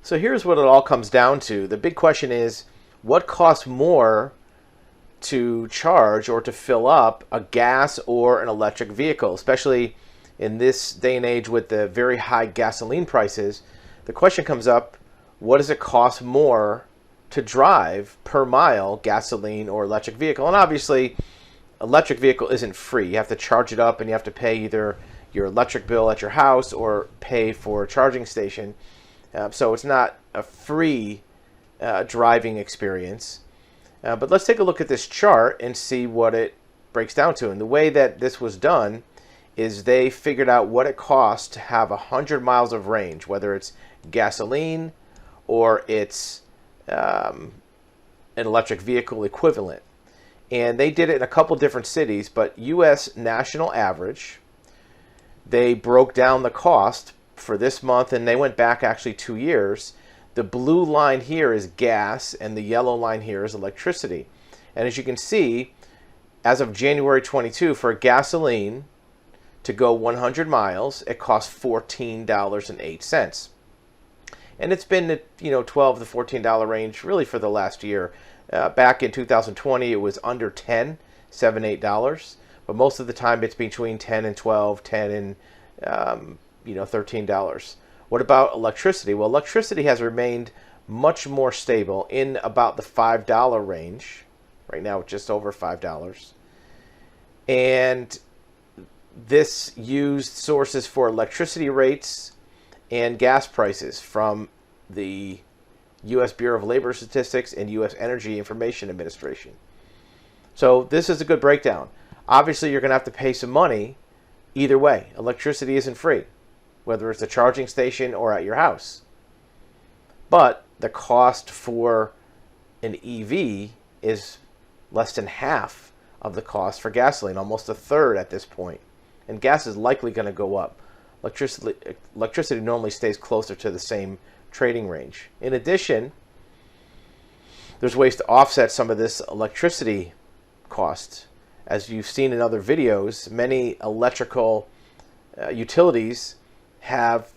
So here's what it all comes down to. The big question is, what costs more to charge or to fill up a gas or an electric vehicle, especially in this day and age with the very high gasoline prices? The question comes up, what does it cost more to drive per mile, gasoline or electric vehicle? And obviously, electric vehicle isn't free. You have to charge it up and you have to pay either your electric bill at your house or pay for a charging station. So it's not a free driving experience. But let's take a look at this chart and see what it breaks down to. And the way that this was done is they figured out what it costs to have 100 miles of range, whether it's gasoline or it's an electric vehicle equivalent. And they did it in a couple different cities, but U.S. national average, they broke down the cost for this month, and they went back actually 2 years. The blue line here is gas, and the yellow line here is electricity. And as you can see, as of January 22, for gasoline to go 100 miles, it costs $14.08. And it's been the $12 to $14 range really for the last year. Back in 2020, it was under $10, $7, $8. But most of the time, it's between 10 and 12, 10 and $13. What about electricity? Well, electricity has remained much more stable in about the $5 range. Right now, just over $5. And this used sources for electricity rates and gas prices from the U.S. Bureau of Labor Statistics and U.S. Energy Information Administration. So this is a good breakdown. Obviously, you're going to have to pay some money either way. Electricity isn't free, whether it's a charging station or at your house. But the cost for an EV is less than half of the cost for gasoline, almost a third at this point. And gas is likely going to go up. Electricity normally stays closer to the same trading range. In addition, there's ways to offset some of this electricity cost. As you've seen in other videos, many electrical utilities have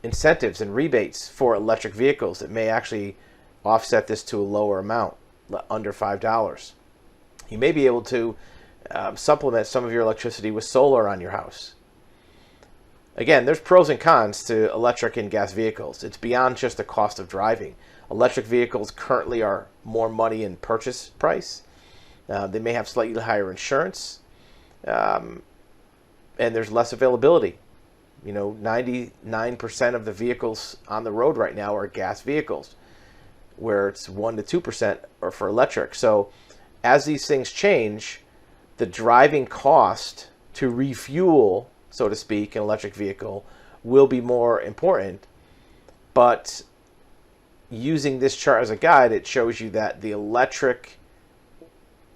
incentives and rebates for electric vehicles that may actually offset this to a lower amount, under $5. You may be able to supplement some of your electricity with solar on your house. Again, there's pros and cons to electric and gas vehicles. It's beyond just the cost of driving. Electric vehicles currently are more money in purchase price. They may have slightly higher insurance, and there's less availability. 99% of the vehicles on the road right now are gas vehicles, where it's 1% to 2% are for electric. So as these things change, the driving cost to refuel, so to speak, an electric vehicle will be more important. But using this chart as a guide, it shows you that the electric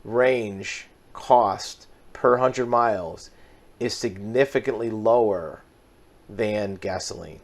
range cost per 100 miles is significantly lower than gasoline.